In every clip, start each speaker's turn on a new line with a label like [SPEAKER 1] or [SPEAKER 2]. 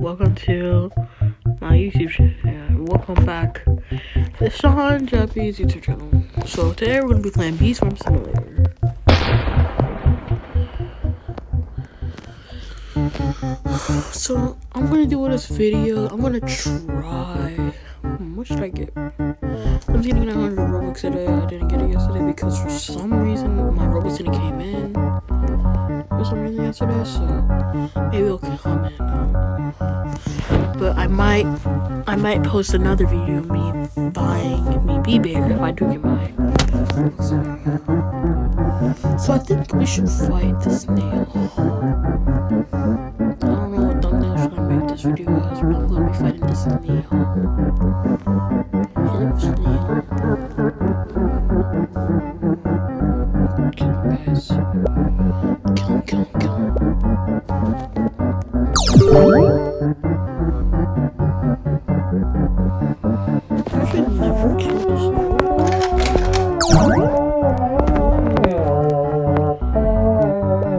[SPEAKER 1] welcome to my YouTube channel. Welcome back to the Sean Japanese YouTube channel. So today we're going to be playing Beast Farm Simulator. So I'm going to do this video. I'm going to try. What should I get? I'm getting 900 Robux today. I didn't get it yesterday because for some reason my Robux didn't came in. For some reason yesterday, so maybe it'll come in. But I might post another video of me buying me B-Bear if I do get mine. So I think we should fight the snail. I don't know what thumbnail should I make this video as, but I'm gonna be fighting the snail. Hello, snail. Kill him, guys. Kill him. I should never kill this snail.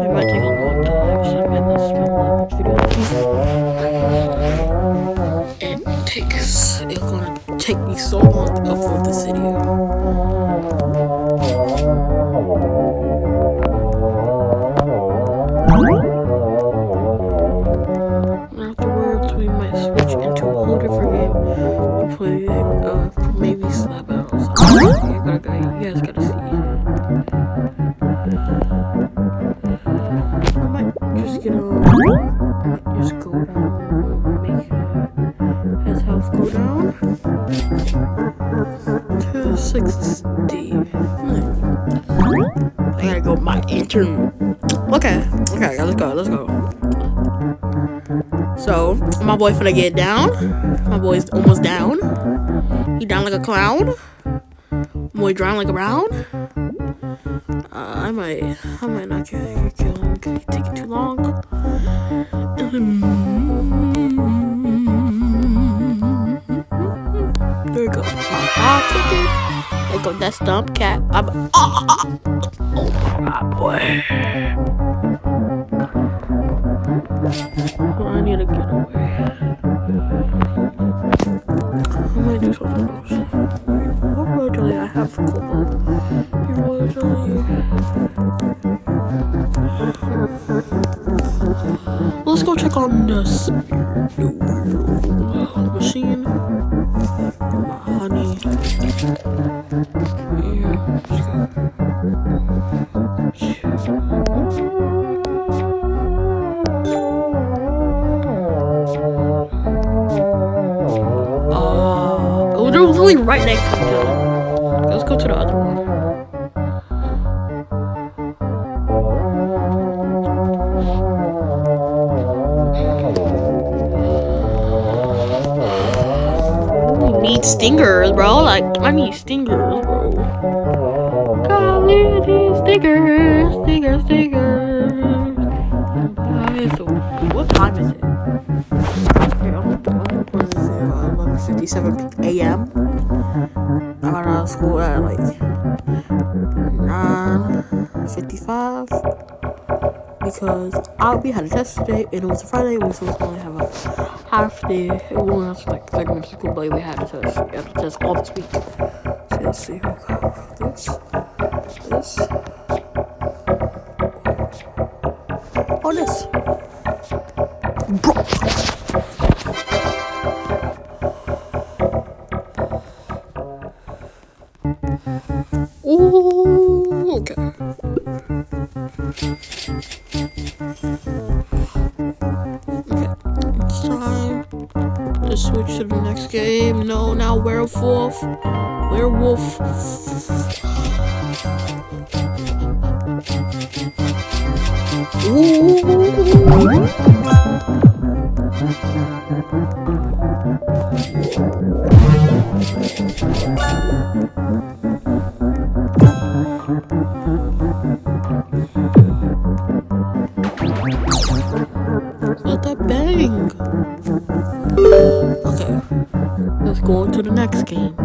[SPEAKER 1] It might take a long time, so I might not spend that much video. It's gonna take me so long to upload this video. Afterwards, we might switch into a whole different game and play, maybe Slap Battles. You guys gotta see. I might just get just go down, make his health go down to 60. I gotta go my intern. Okay, let's go. So, my boy finna get down. My boy's almost down. He down like a clown. Boy drown like a brown. I might not kill him because he's taking too long. There we go. Ticket. There go that stump cat. Oh my boy. I need to get away. I might do something else. What royal jelly I have for Cobalt? Your royal jelly. Let's go check on this machine. My honey. Yeah, let's go. They're literally right next to each other. Let's go to the other one. We need stingers, bro. Like, I need stingers, bro. Golly, stingers. So, what time is it? 11:57 a.m. I got out of school at like 9:55 because we had a test today and it was a Friday. We were supposed to only have a half day. It was only like 30 minutes of school, but we had a test. We had a test all this week. So let's see. This. Oh, this. Bro. Ooh, okay. It's time to switch to the next game. No, now werewolf. Ooh. Let that bang. Okay, let's go on to the next game.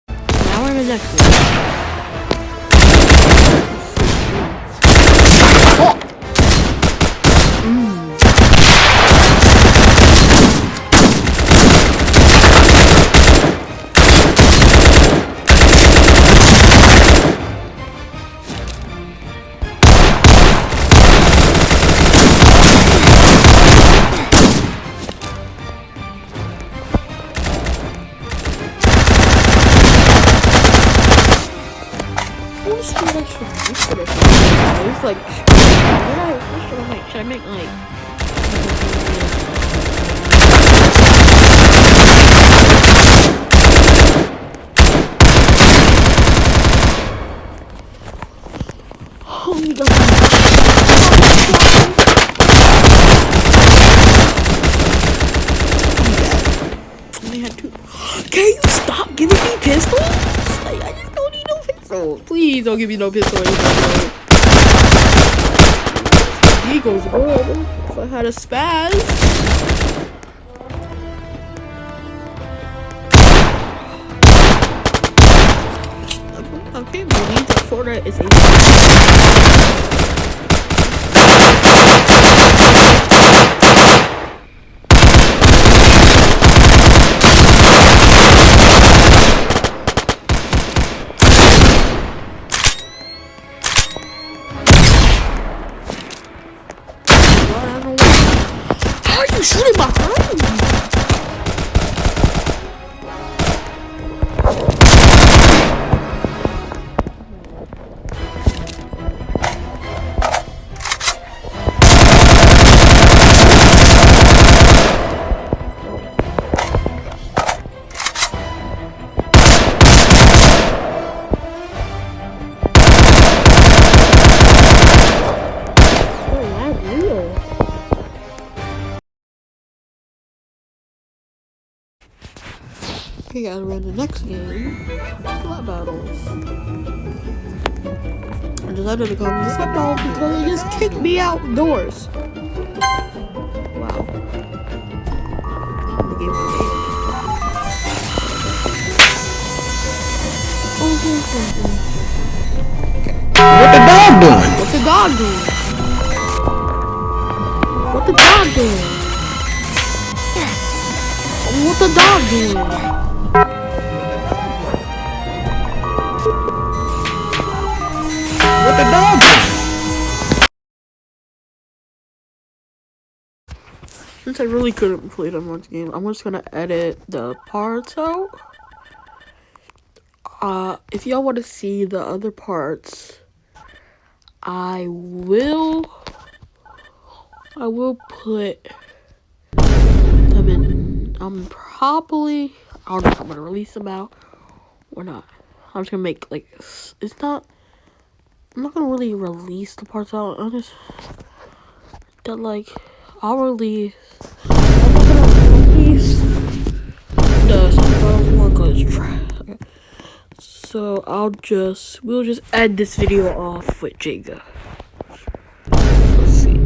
[SPEAKER 1] Now we're in the next game. Oh! I meant like. Oh my god. I had two. Can you stop giving me pistols? Like, I just don't need no pistol. Please don't give me no pistol anymore. Eagles, bro. If I had a spaz. I can't believe that Fortnite is a. How are you shooting behind me? Okay guys, we're in the next game. Slap battles. I decided to come to slap battle because they just kicked me outdoors. Wow. The game was
[SPEAKER 2] What the dog doing?
[SPEAKER 1] What's the dog doing? What the dog doing? What the dog doing?
[SPEAKER 2] What the dog doing?
[SPEAKER 1] Since I really couldn't play that much game, I'm just gonna edit the parts out. If y'all want to see the other parts, I will put them in. Probably. I don't know if I'm gonna release them out or not. I'm just gonna make like it's not. I'm not gonna really release the parts out. I'm just that like I'll release. I'm not gonna release the Sunflower one because it's trash. Okay. So we'll just end this video off with Jenga. Let's see.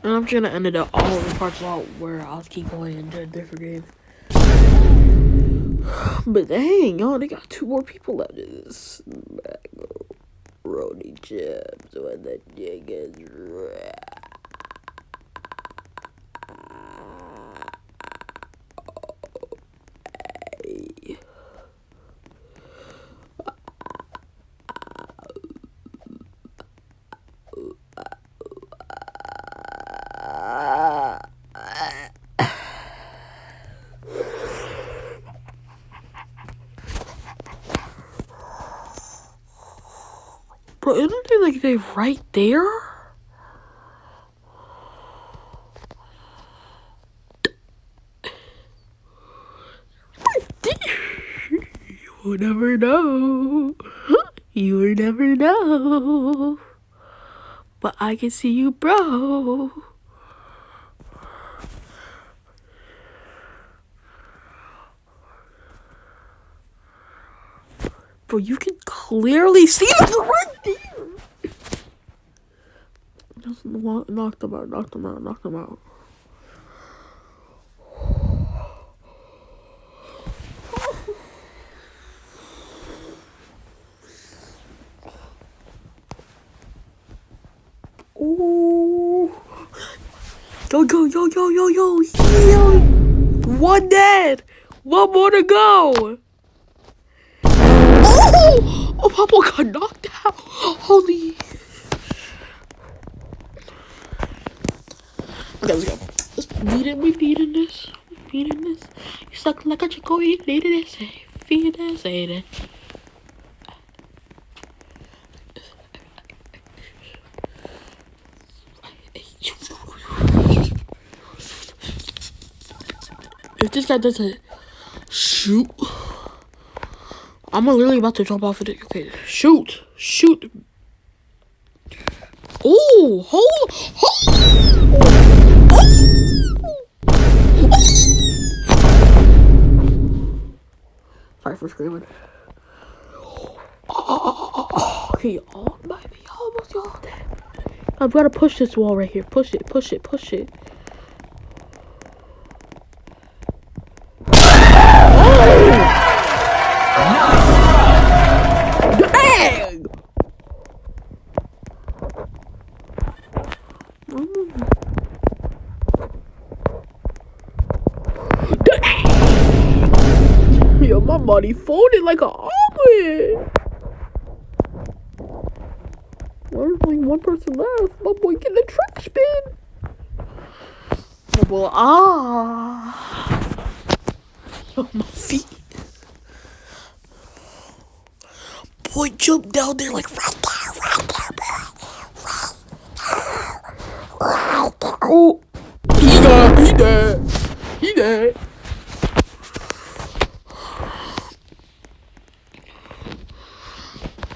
[SPEAKER 1] And I'm just gonna end it up all the parts out where I'll keep going into a different game. But dang, y'all, they got 2 more people left in this macaroni chips when the jig is red. Bro, isn't they like they right there? You will never know. You will never know. But I can see you, bro. Bro, you can clearly see them right there. Just knock them out, knock them out, knock them out. Ooh. Yo, yo, yo, yo, yo, yo, yo. 1 dead. 1 more to go. Oh! Oh, Papa got knocked out. Holy. Okay, let's go. Let's beat it. We beating this. feeding this. You suck like a chico, eat it, say, feed it, say it. If this guy doesn't shoot, I'm literally about to jump off of it. Okay, shoot. Oh, hold. Sorry for screaming. Okay, y'all, baby, almost y'all dead. I'm gonna push this wall right here. Push it. Dang! Yo, my body folded like an omelet. There's only one person left. My boy getting a trash bin. My boy, Yo, my feet. Boy, jump down there like right there. Oh, he dead.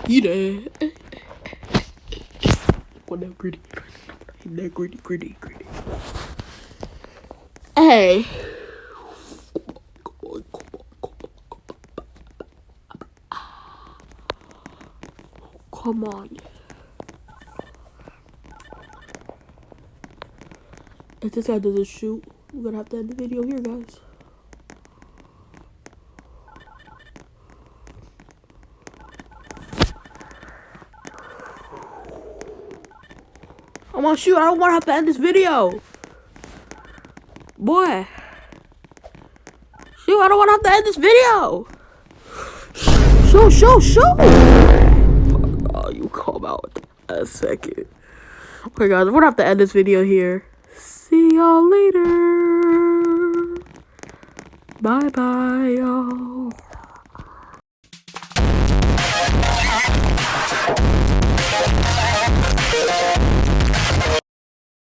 [SPEAKER 1] He dead. What that gritty? That gritty. Hey. Come on. If this guy doesn't shoot, we're gonna have to end the video here, guys. I'm gonna shoot. I don't want to have to end this video. Boy. Shoot, I don't want to have to end this video. Shoot. Oh, you come out a second. Okay, guys, we're gonna have to end this video here. See y'all later. Bye, y'all.